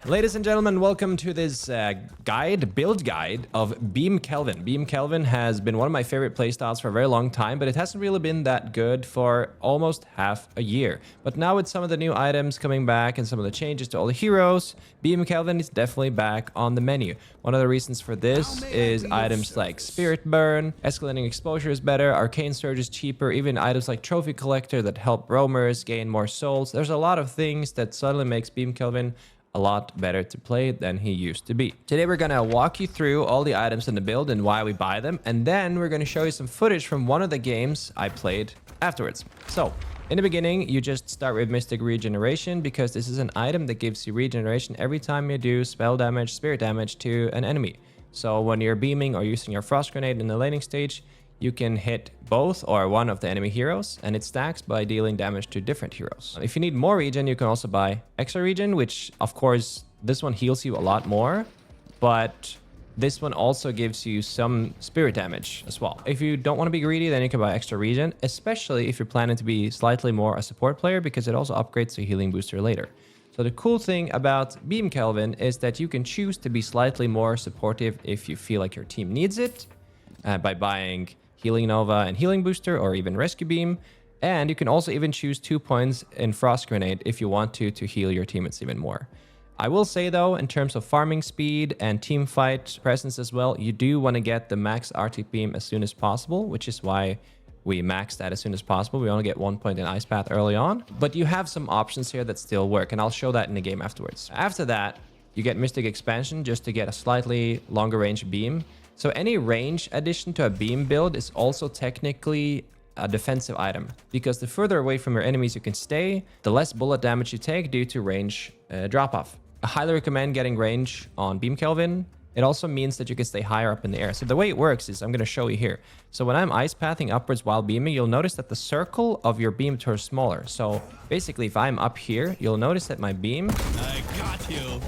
Ladies and gentlemen, welcome to this build guide of Beam Kelvin. Beam Kelvin has been one of my favorite playstyles for a very long time, but it hasn't really been that good for almost half a year. But now with some of the new items coming back and some of the changes to all the heroes, Beam Kelvin is definitely back on the menu. One of the reasons for this is items like Spirit Burn, escalating exposure is better, Arcane Surge is cheaper, even items like Trophy Collector that help roamers gain more souls. There's a lot of things that suddenly makes Beam Kelvin a lot better to play than he used to be. Today we're gonna walk you through all the items in the build and why we buy them, and then we're gonna show you some footage from one of the games I played afterwards. So in the beginning, you just start with Mystic Regeneration because this is an item that gives you regeneration every time you do spell damage, spirit damage to an enemy. So when you're beaming or using your Frost Grenade in the laning stage, you can hit both or one of the enemy heroes, and it stacks by dealing damage to different heroes. If you need more regen, you can also buy extra regen, which of course, this one heals you a lot more, but this one also gives you some spirit damage as well. If you don't want to be greedy, then you can buy extra regen, especially if you're planning to be slightly more a support player, because it also upgrades to healing booster later. So the cool thing about Beam Kelvin is that you can choose to be slightly more supportive if you feel like your team needs it, by buying Healing Nova and Healing Booster, or even Rescue Beam. And you can also even choose 2 points in Frost Grenade if you want to heal your teammates even more. I will say though, in terms of farming speed and team fight presence as well, you do want to get the max Arctic Beam as soon as possible, which is why we max that as soon as possible. We only get 1 point in Ice Path early on, but you have some options here that still work, and I'll show that in the game afterwards. After that, you get Mystic Expansion just to get a slightly longer range beam. So any range addition to a beam build is also technically a defensive item, because the further away from your enemies you can stay, the less bullet damage you take due to range drop-off. I highly recommend getting range on Beam Kelvin. It also means that you can stay higher up in the air. So the way it works is, I'm going to show you here. So when I'm ice pathing upwards while beaming, you'll notice that the circle of your beam turns smaller. So basically, if I'm up here, you'll notice that my beam... I got you.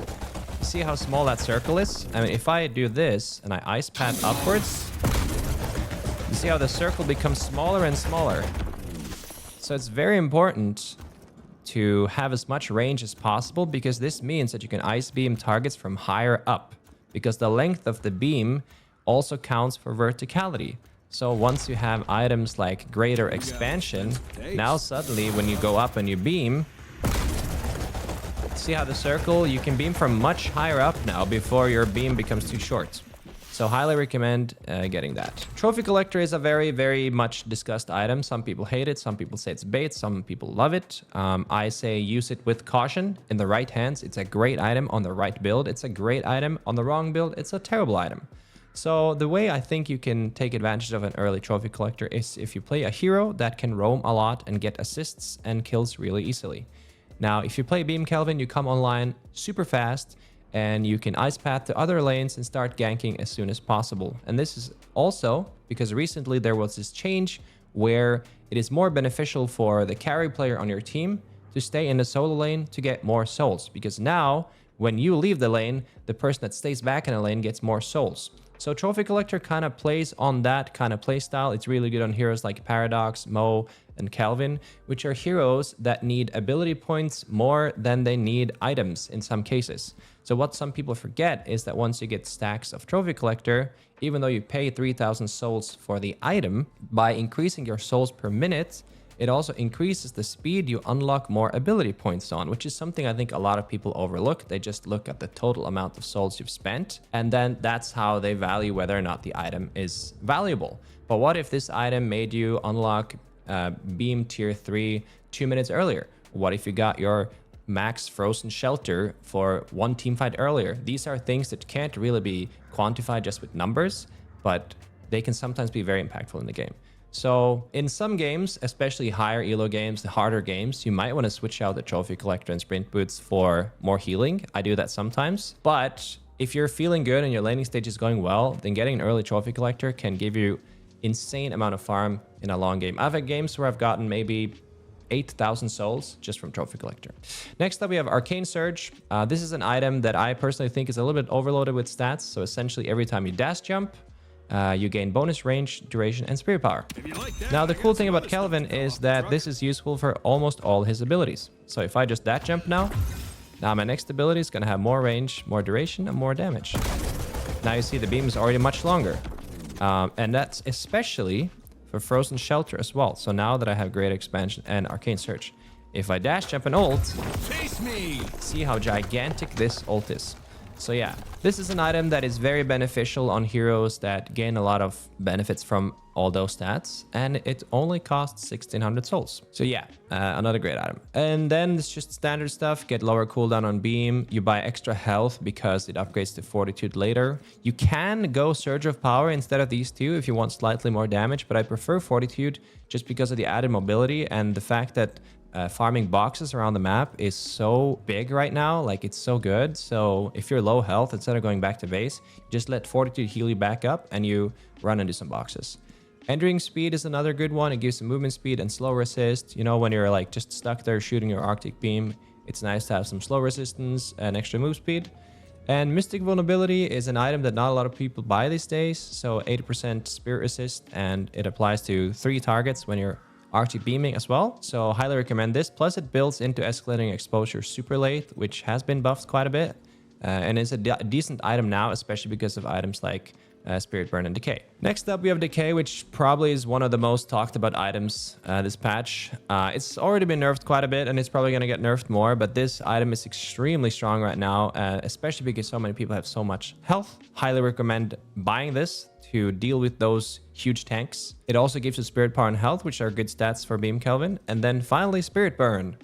See how small that circle is? I mean, if I do this and I ice path upwards, you see how the circle becomes smaller and smaller. So it's very important to have as much range as possible, because this means that you can ice beam targets from higher up, because the length of the beam also counts for verticality. So once you have items like greater expansion, now suddenly when you go up and you beam, see how the circle, you can beam from much higher up now before your beam becomes too short. So highly recommend getting that. Trophy Collector is a very, very much discussed item. Some people hate it, some people say it's bait, some people love it. I say use it with caution. In the right hands, it's a great item. On the right build, it's a great item. On the wrong build, it's a terrible item. So the way I think you can take advantage of an early Trophy Collector is if you play a hero that can roam a lot and get assists and kills really easily. Now, if you play Beam Kelvin, you come online super fast and you can ice path to other lanes and start ganking as soon as possible. And this is also because recently there was this change where it is more beneficial for the carry player on your team to stay in the solo lane to get more souls. Because now, when you leave the lane, the person that stays back in the lane gets more souls. So Trophy Collector kind of plays on that kind of playstyle. It's really good on heroes like Paradox, Mo, and Kelvin, which are heroes that need ability points more than they need items in some cases. So what some people forget is that once you get stacks of Trophy Collector, even though you pay 3,000 souls for the item, by increasing your souls per minute, it also increases the speed you unlock more ability points on, which is something I think a lot of people overlook. They just look at the total amount of souls you've spent, and then that's how they value whether or not the item is valuable. But what if this item made you unlock Beam Tier 3 2 minutes earlier? What if you got your max Frozen Shelter for one team fight earlier? These are things that can't really be quantified just with numbers, but they can sometimes be very impactful in the game. So in some games, especially higher elo games, the harder games, you might want to switch out the Trophy Collector and Sprint Boots for more healing. I do that sometimes. But if you're feeling good and your laning stage is going well, then getting an early Trophy Collector can give you insane amount of farm in a long game. I've had games where I've gotten maybe 8,000 souls just from Trophy Collector. Next up, we have Arcane Surge. This is an item that I personally think is a little bit overloaded with stats. So essentially every time you dash jump, you gain bonus range, duration, and spirit power. Now, the cool thing about Kelvin is that this is useful for almost all his abilities. So if I just dash jump now, Now my next ability is going to have more range, more duration, and more damage. Now you see the beam is already much longer. And that's especially for Frozen Shelter as well. So now that I have Great Expansion and Arcane Surge, if I dash jump and ult, face me! See how gigantic this ult is. So yeah, this is an item that is very beneficial on heroes that gain a lot of benefits from all those stats, and it only costs 1600 souls. So yeah, another great item. And then it's just standard stuff. Get lower cooldown on beam. You buy extra health because it upgrades to Fortitude later. You can go Surge of Power instead of these two if you want slightly more damage, but I prefer Fortitude just because of the added mobility and the fact that farming boxes around the map is so big right now. Like, it's so good. So if you're low health, instead of going back to base, just let Fortitude heal you back up and you run into some boxes. Entering speed is another good one. It gives you movement speed and slow resist. You know, when you're like just stuck there shooting your Arctic beam, it's nice to have some slow resistance and extra move speed. And Mystic Vulnerability is an item that not a lot of people buy these days. So 80% spirit resist, and it applies to 3 targets when you're Arctic beaming as well. So highly recommend this. Plus it builds into escalating exposure super late, which has been buffed quite a bit. And is a decent item now, especially because of items like Spirit Burn and Decay. Next up, we have Decay, which probably is one of the most talked about items this patch. It's already been nerfed quite a bit, and it's probably going to get nerfed more, but this item is extremely strong right now, especially because so many people have so much health. Highly recommend buying this to deal with those huge tanks. It also gives you Spirit Power and Health, which are good stats for Beam Kelvin. And then finally, Spirit Burn,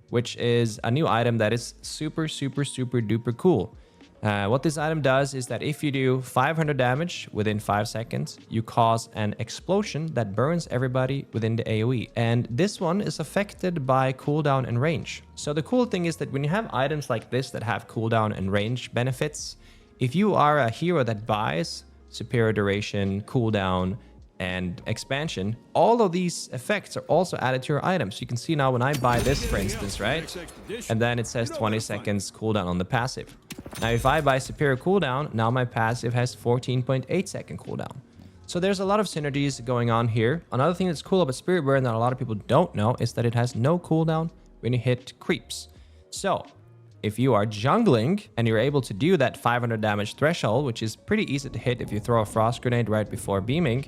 which is a new item that is super, super, super duper cool. What this item does is that if you do 500 damage within 5 seconds, you cause an explosion that burns everybody within the AoE. And this one is affected by cooldown and range. So the cool thing is that when you have items like this that have cooldown and range benefits, if you are a hero that buys superior duration, cooldown, and expansion, all of these effects are also added to your items. You can see now when I buy this, for instance, right? And then it says 20 seconds cooldown on the passive. Now, if I buy superior cooldown, now my passive has 14.8 second cooldown. So there's a lot of synergies going on here. Another thing that's cool about Spirit Burn that a lot of people don't know is that it has no cooldown when you hit creeps. So if you are jungling and you're able to do that 500 damage threshold, which is pretty easy to hit if you throw a frost grenade right before beaming,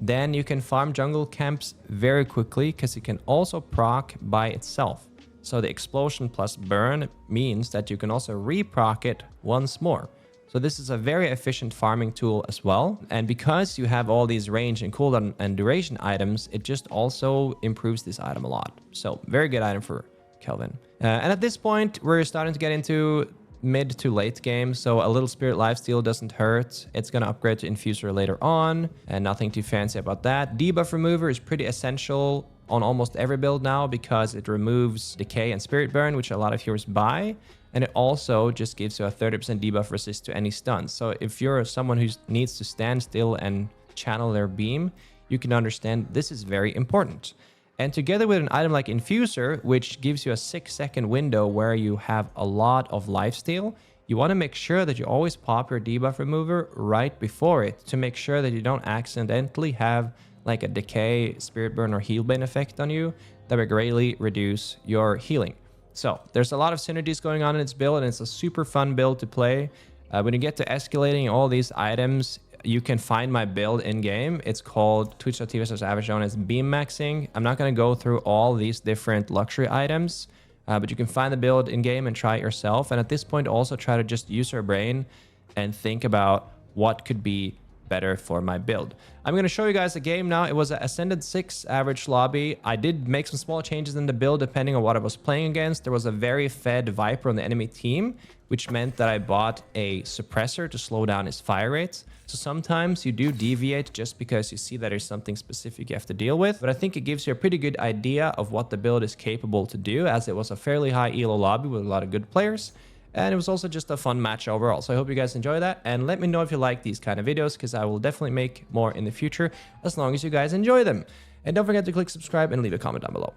then you can farm jungle camps very quickly because it can also proc by itself. So the explosion plus burn means that you can also re-proc it once more. So this is a very efficient farming tool as well. And because you have all these range and cooldown and duration items, it just also improves this item a lot. So very good item for Kelvin. And at this point, we're starting to get into mid to late game, so a little Spirit Lifesteal doesn't hurt. It's going to upgrade to Infuser later on, and nothing too fancy about that. Debuff Remover is pretty essential on almost every build now because it removes Decay and Spirit Burn, which a lot of heroes buy, and it also just gives you a 30% debuff resist to any stuns. So if you're someone who needs to stand still and channel their beam, you can understand this is very important. And together with an item like Infuser, which gives you a 6-second window where you have a lot of lifesteal, you want to make sure that you always pop your debuff remover right before it to make sure that you don't accidentally have like a Decay, Spirit Burn, or Heal Bane effect on you that will greatly reduce your healing. So there's a lot of synergies going on in its build, and it's a super fun build to play. When you get to escalating all these items, you can find my build in-game. It's called twitch.tv/AverageJonas Beam Maxing. I'm not going to go through all these different luxury items, but you can find the build in-game and try it yourself. And at this point, also try to just use your brain and think about what could be better for my build. I'm going to show you guys a game now. It was an Ascended 6 average lobby. I did make some small changes in the build depending on what I was playing against. There was a very fed Viper on the enemy team, which meant that I bought a suppressor to slow down his fire rates. So sometimes you do deviate just because you see that there's something specific you have to deal with. But I think it gives you a pretty good idea of what the build is capable to do, as it was a fairly high elo lobby with a lot of good players. And it was also just a fun match overall. So I hope you guys enjoy that. And let me know if you like these kind of videos, because I will definitely make more in the future as long as you guys enjoy them. And don't forget to click subscribe and leave a comment down below.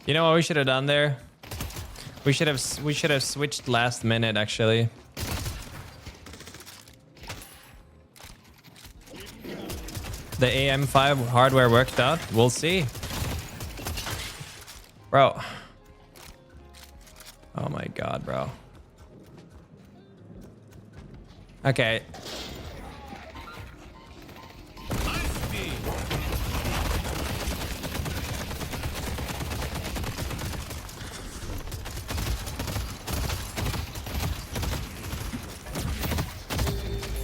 You know what we should have done there? We should have switched last minute, actually. the AM5 hardware worked out. We'll see. Bro. Oh my god, bro. Okay.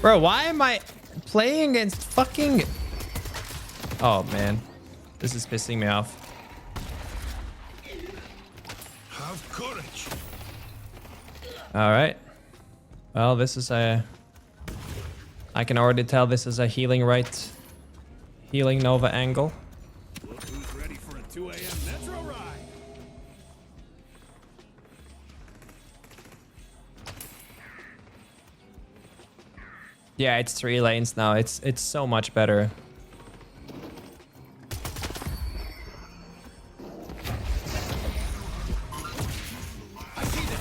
Bro, why am I playing against fucking... Oh, man. This is pissing me off. Have courage. Alright. Well, this is a... I can already tell this is a healing right. Healing Nova angle. Look who's ready for a 2 a.m. Metro ride. Yeah, it's 3 lanes now. It's so much better. I see them.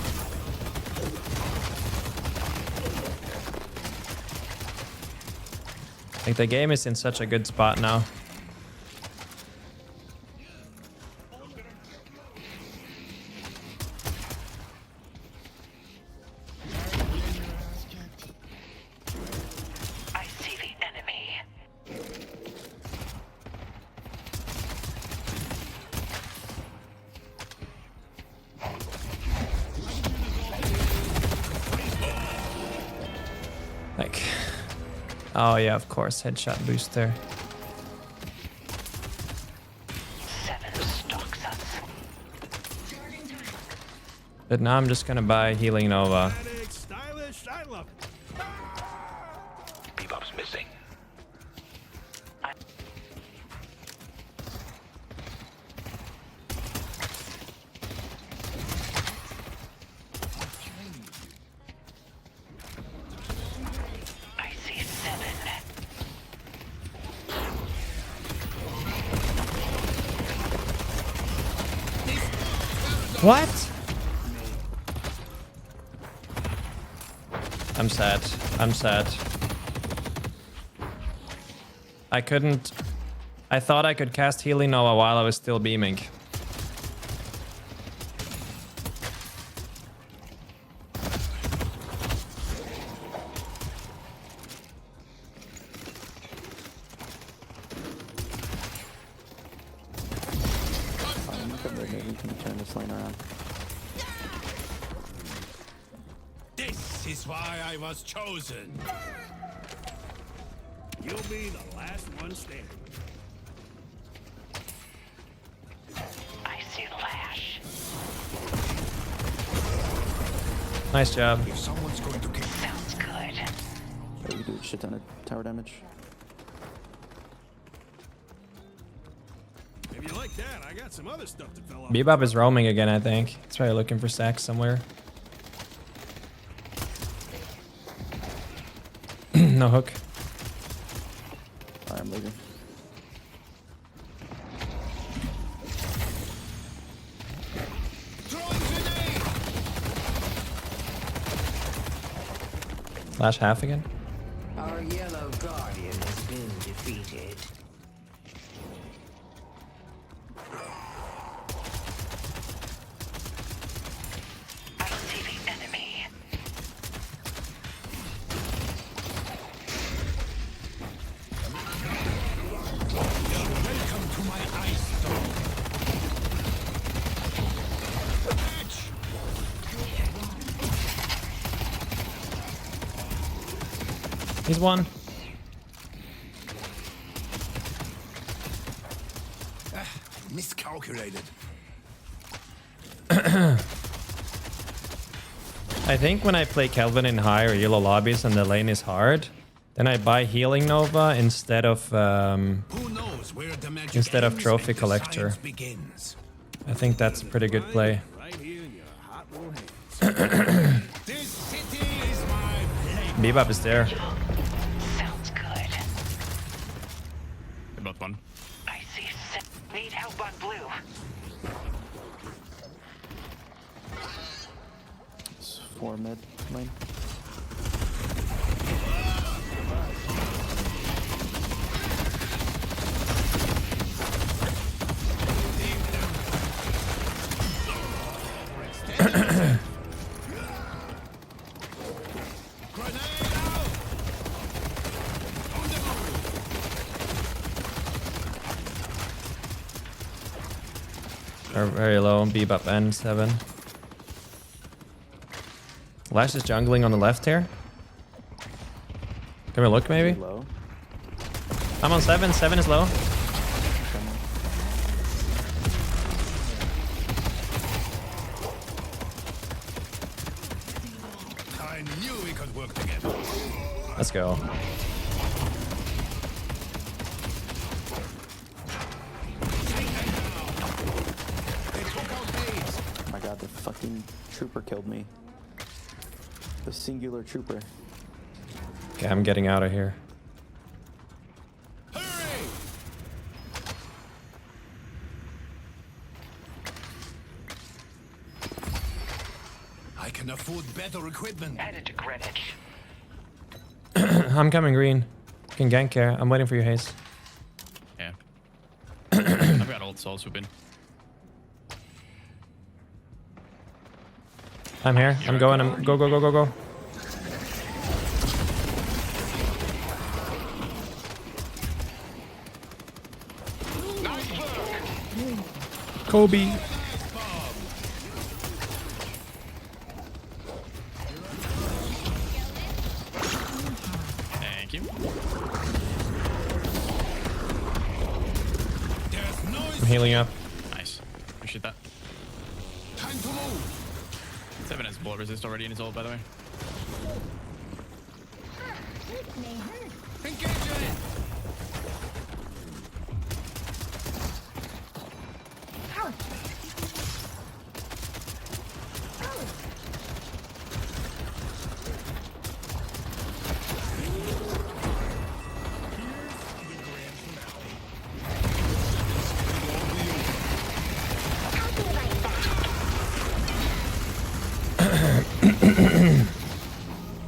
Like, the game is in such a good spot now. I see the enemy. Like... Oh yeah, of course, headshot booster. 7 stalks us. But now I'm just gonna buy Healing Nova. Static, stylish, I love it. Bebop's missing. I see 7. What? I'm sad. I'm sad. I couldn't... I thought I could cast Healing Nova while I was still beaming. Maybe we can turn this lane around. This is why I was chosen. You'll be the last one standing. I see Lash. Nice job. If someone's going to kill Sounds good. So we do a shit ton of tower damage. if you like that, I got some other stuff that fell off. Bebop is roaming again, I think. He's probably looking for sacks somewhere. No hook. Alright, I'm leaving. Throwing grenade. Flash half again. Our yellow guardian has been defeated. I see the enemy. Welcome to my ice dome. He's one. Miscalculated. I think when I play Kelvin in high or yellow lobbies and the lane is hard, then I buy Healing Nova instead of Who knows where the magic Instead of ends Trophy and the Collector. science begins. I think that's a pretty good play. Right here in your hot little hands. This city is my playground. Bebop is there. Sounds good. About one. I see. Need help on blue. It's 4 mid lane. Are very low. Bebop and 7. Lash is jungling on the left here. Can we look maybe? Low. I'm on 7. 7 is low. I knew we could work together. Let's go. Oh my god, the fucking trooper killed me. The singular trooper. Okay, I'm getting out of here. Hurry! I can afford better equipment. Headed to Greenwich. I'm coming green. You can gank here. I'm waiting for you, Haze. Yeah. I've got old soul swoop in. I'm here. I'm going. Go, go, go, go, go. Kobe. Thank you. There's noise. I'm healing up. Nice. Appreciate that. Time to move. 7 has bullet resist already in his ult, by the way. Engage it.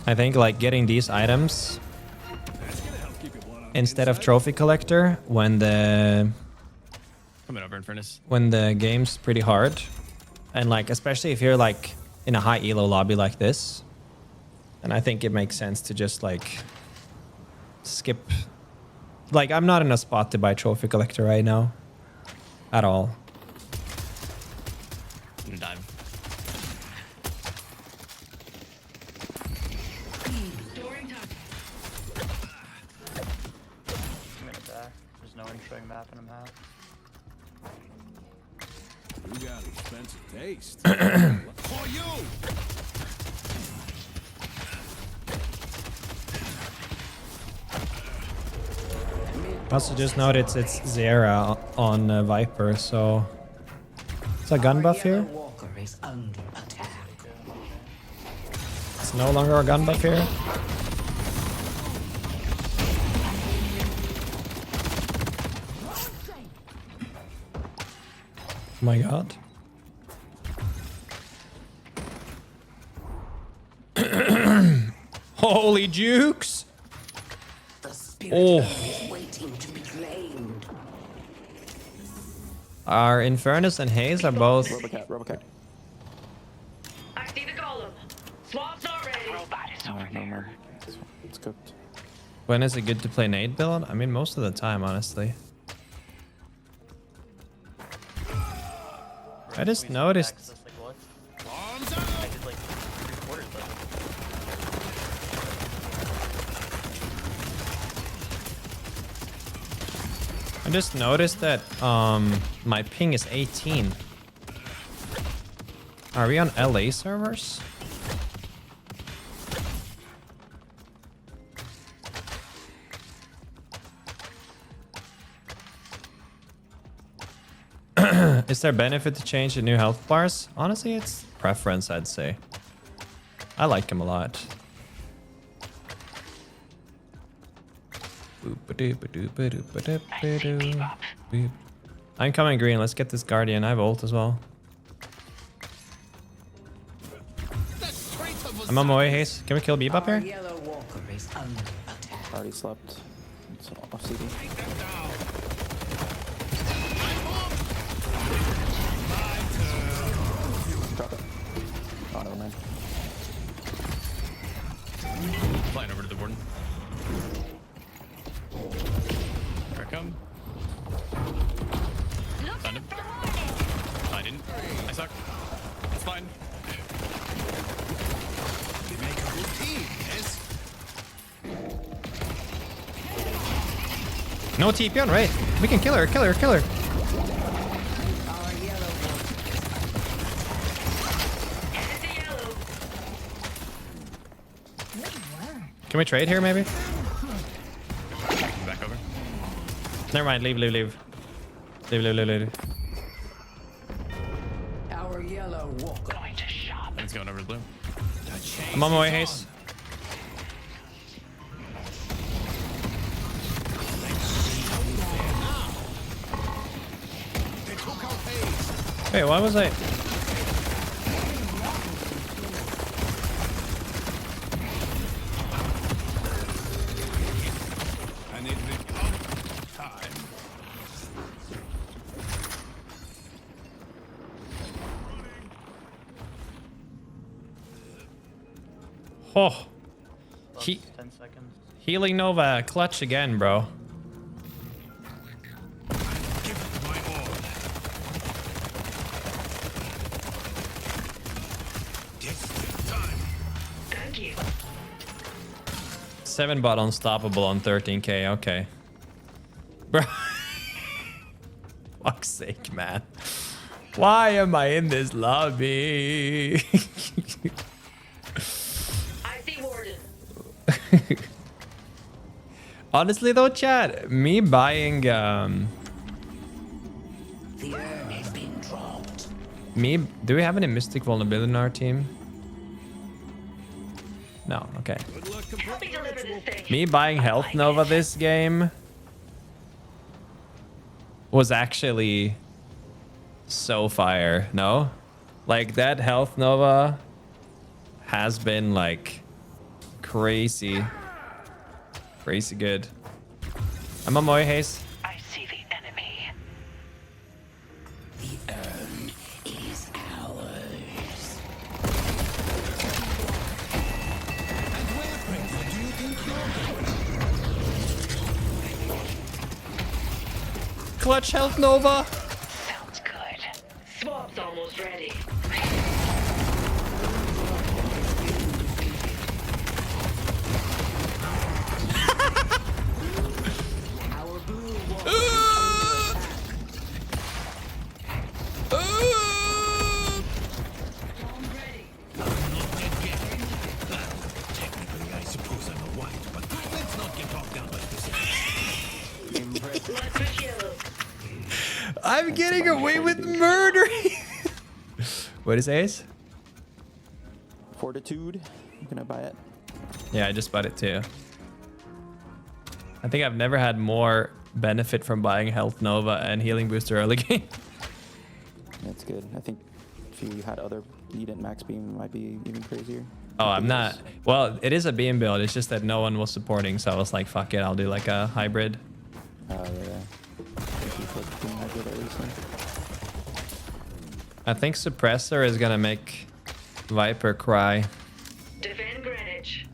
I think like getting these items instead of trophy collector when the Coming over in furnace. game's pretty hard, and like especially if you're like in a high elo lobby like this, and I think it makes sense to just like skip. Like I'm not in a spot to buy trophy collector right now at all. I'm gonna dive. I'm gonna die. There's no one showing map and I'm half. You got expensive taste. For you. Also just note it's Zera on Viper, so it's a gun buff here. Walker is under attack. It's no longer a gun buff here. Oh my god. Holy jukes! The spirit Oh. is waiting to be claimed. Our Infernus and Haze are both... Robocat, Robocat. I see the golem. Swaps are ready. Robot is Oh, over no there. more. It's cooked. When is it good to play nade build? I mean, most of the time, honestly. I just noticed... Access, like, what? Arms I out. did like 3/4 of it. I just noticed that my ping is 18. Are we on LA servers? Is there benefit to change the new health bars? Honestly, it's preference, I'd say. I like them a lot. Boop. I'm coming green. Let's get this Guardian. I have ult as well. The strength of I'm on my way, Haze. Can we kill Bebop Our here? yellow walker is under attack. Already slept. It's off CD. Take them down. Drop it. Oh, never mind. Flying over to the warden. Here I come. Found him. No TP on Ray. We can kill her, kill her, kill her. Our yellow Headed to yellow. Can we trade here maybe? Back over. Never mind, leave, leave, leave. Leave, leave, leave, leave. our yellow walker. Going to shop. It's going over to blue. I'm on my way, Haze. They took out Hayes. Wait, why was I? And it becomes time. Oh. Plus He 10 seconds. Healing Nova, clutch again, bro. Give it my all. Distant time. Thank you. 7 bot unstoppable on 13k, okay. Bro. Fuck's sake, man. Why am I in this lobby? I see Warden. Honestly though, chat, me buying The urn has been dropped. do we have any mystic vulnerability in our team? No, okay. Good luck Help me completing deliver ritual. this thing. Me buying Health like Nova it. this game was actually so fire, no? Like that Health Nova has been like crazy. Crazy good. I'm on my way, Haze. I see the enemy. The urn is ours. And where, Prince, do you think you're going? Clutch Health Nova. Sounds good. Swap's almost ready. Our blue walker. Technically, I suppose I'm a white, but let's not get bogged down by this. Let's push yellow. I'm getting away with murdering. What is Ace? Fortitude. Can I buy it? Yeah, I just bought it too. I think I've never had more benefit from buying Health Nova and Healing Booster early game. That's good. I think if you had other, you didn't max beam, it might be even crazier. Oh, I'm not. Well, it is a beam build. It's just that no one was supporting, so I was like, fuck it, I'll do like a hybrid. Oh, yeah. Thank you for being hybrid at least. Then. I think Suppressor is gonna make Viper cry. Defend Greenwich.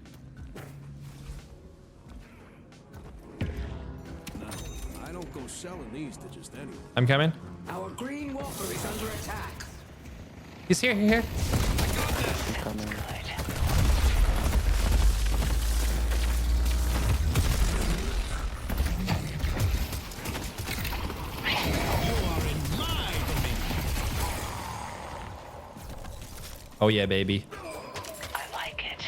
No, I don't go selling these to just anyone. I'm coming. Our green walker is under attack. He's here, here. Coming. Oh yeah, baby. I like it.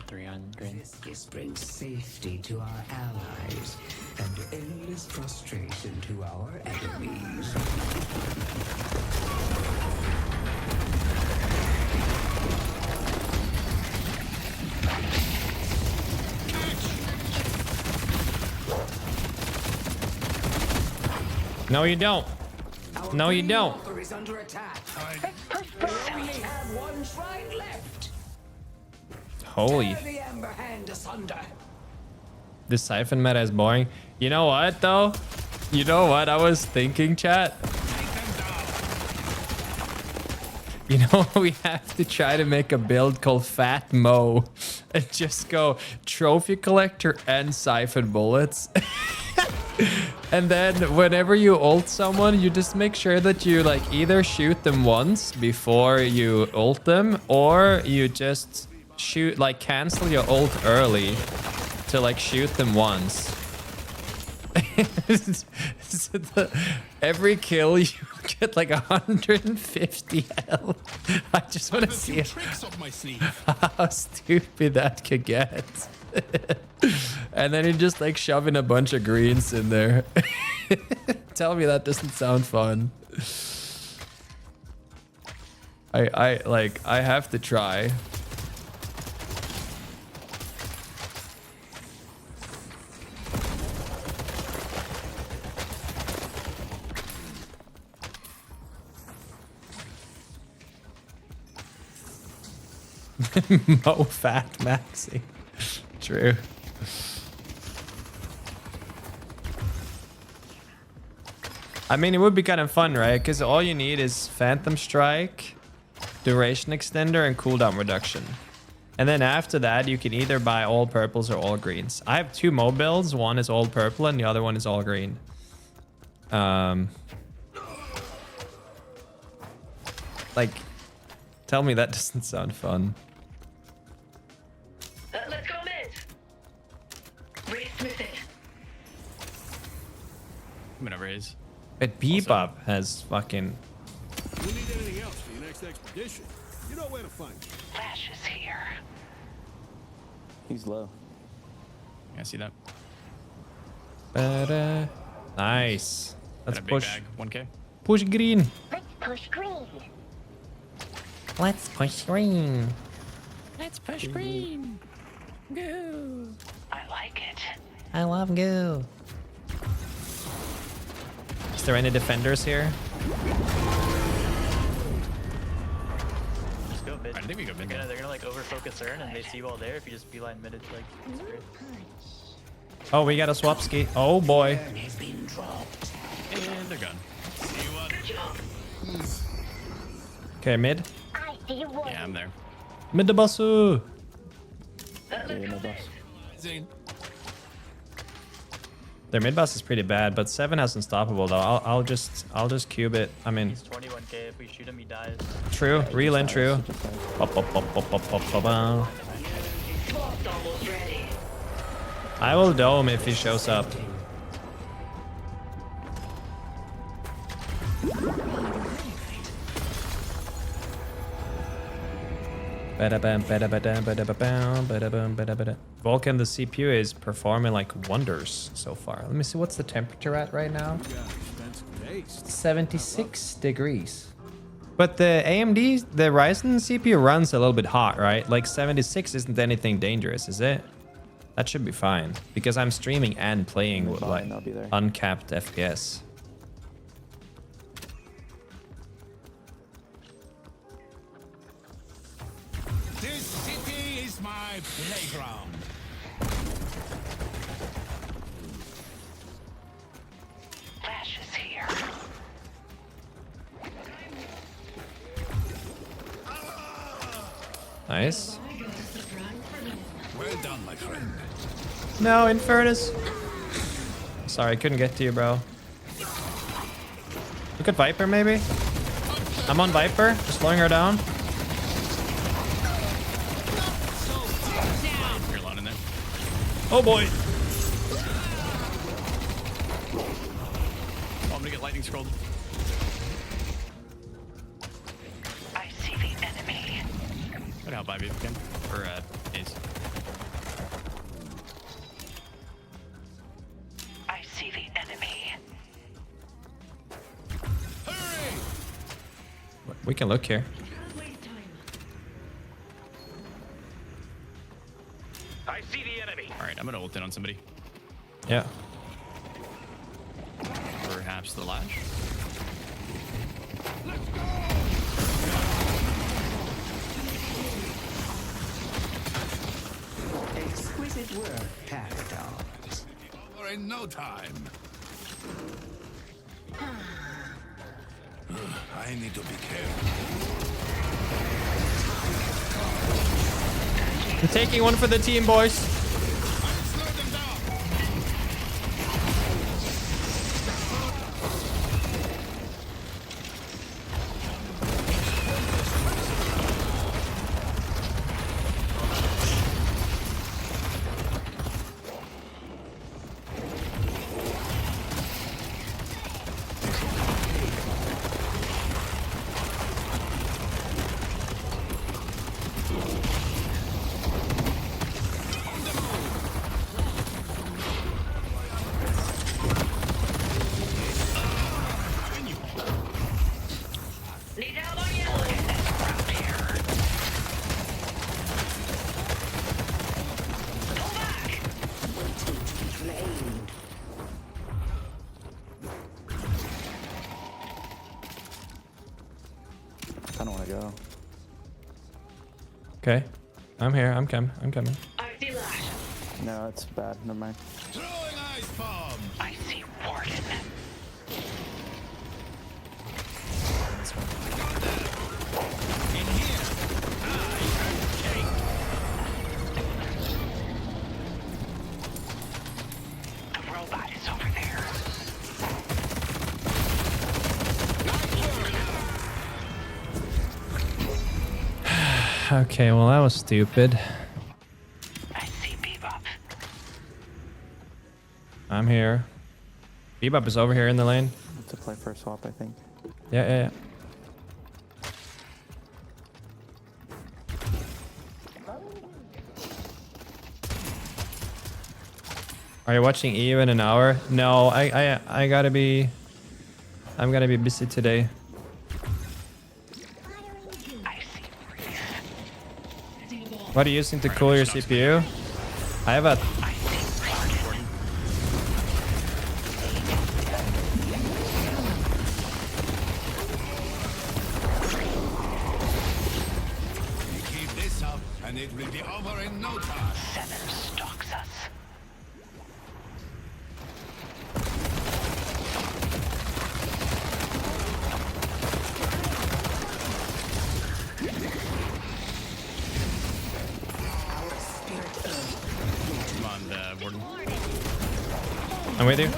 3 on green. This brings safety to our allies and endless frustration to our enemies. No, you don't. Our No, you green don't. walker is under attack. We only have one shrine left. Holy. Tear the Ember Hand asunder. This Siphon meta is boring. You know what, though? You know what I was thinking, chat? You know, we have to try to make a build called Fat Mo and just go Trophy Collector and Siphon Bullets. And then whenever you ult someone, you just make sure that you like either shoot them once before you ult them, or you just shoot, like cancel your ult early to like shoot them once. Every kill you get like 150 health. I just want to see Tricks up my sleeve. how stupid that could get. And then you just like shoving a bunch of greens in there. Tell me that doesn't sound fun. I have to try. Mo fat maxi. True. I mean, it would be kind of fun, right? Because all you need is Phantom Strike, Duration Extender, and cooldown reduction. And then after that, you can either buy all purples or all greens. I have 2 Mo builds. One is all purple and the other one is all green. Like, tell me that doesn't sound fun. Let's go mid. Race missing. Whatever it is. But Bebop has fucking... You need anything else for your next expedition? You know where to find me. Flash is here. He's low. Yeah, I see that. Nice. Got Let's a big push. bag. 1K. Push green. Let's push green. Let's push green. Let's push green. Go. I like it. I love goo. Is there any defenders here? Just go mid. I think we go mid. They're gonna like over focus earn and they see you all there. If you just beeline mid, it's like it's great. Oh, we got a swap ski. Oh boy. Has been dropped. And they're gone. See what? Good job. Okay, mid. I see one. Yeah, I'm there. Mid the basu. Let's Yeah, go no mid. boss. Zane. Their mid boss is pretty bad, but 7 has unstoppable though. I'll just cube it. I mean, He's 21k. If we shoot him, he dies. true. Real and true. He just died. Pop, pop, pop, pop, pop, pop, pop, pop. Swap's almost ready. I will dome if he shows up. Vulcan, the CPU is performing like wonders so far. Let me see, what's the temperature at right now? You got expensive taste. 76 degrees. But the AMD, the Ryzen CPU runs a little bit hot, right? Like 76 isn't anything dangerous, is it? That should be fine because I'm streaming and playing with like Fine, I'll be there. uncapped FPS. This city is my playground. Flash is here. Nice. Well done, my friend. No, Infernus. Sorry, I couldn't get to you, bro. Look at Viper, maybe? I'm on Viper, just slowing her down. You're alone in there. Oh boy. Oh, I'm gonna get lightning scrolled. I see the enemy. Go to help Ivy if you can. Or Ace. I see the enemy. Hurry! We can look here. I see the enemy. Alright, I'm gonna ult in on somebody. Yeah. Perhaps the lash. Exquisite work, Paradox. Over in no time. I need to be careful. I'm taking one for the team, boys. Slow them down. Need help on yellow. Pull back. Flamed. I don't want to go. Okay. I'm here. I'm coming. I'm coming. I see lash. No, it's bad. Never mind. Throwing ice bomb. I see warden. In here. The robot is over there. Okay, well, that was stupid. I see Bebop. I'm here. Bebop is over here in the lane. To play first swap, I think. Yeah, yeah, yeah. Are you watching EU in an hour? No, I gotta be... I'm gonna be busy today. I see. What are you using to cool your CPU? I have a... I see warden. You keep this up, and it will be over in no time. 7 stalks us. Come on, Warden. I'm with you.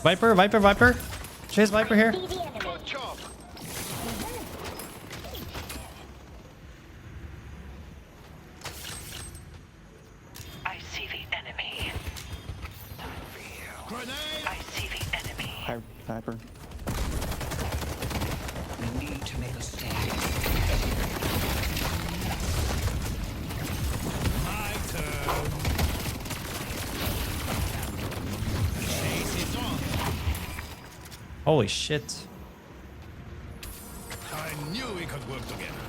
Viper, Viper, Viper. Chase Viper here. See the enemy. I see the enemy. Time for you. Grenade. I see the enemy. Hi, Hyper. We need to make a stand. My turn. Chase is on. Holy shit. I knew we could work together.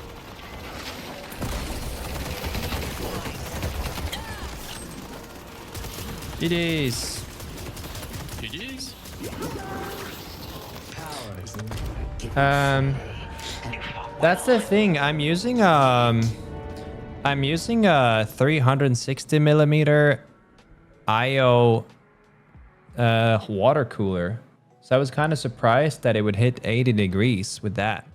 GG's. GG's. That's the thing. I'm using a 360 millimeter IO water cooler. So I was kind of surprised that it would hit 80 degrees with that.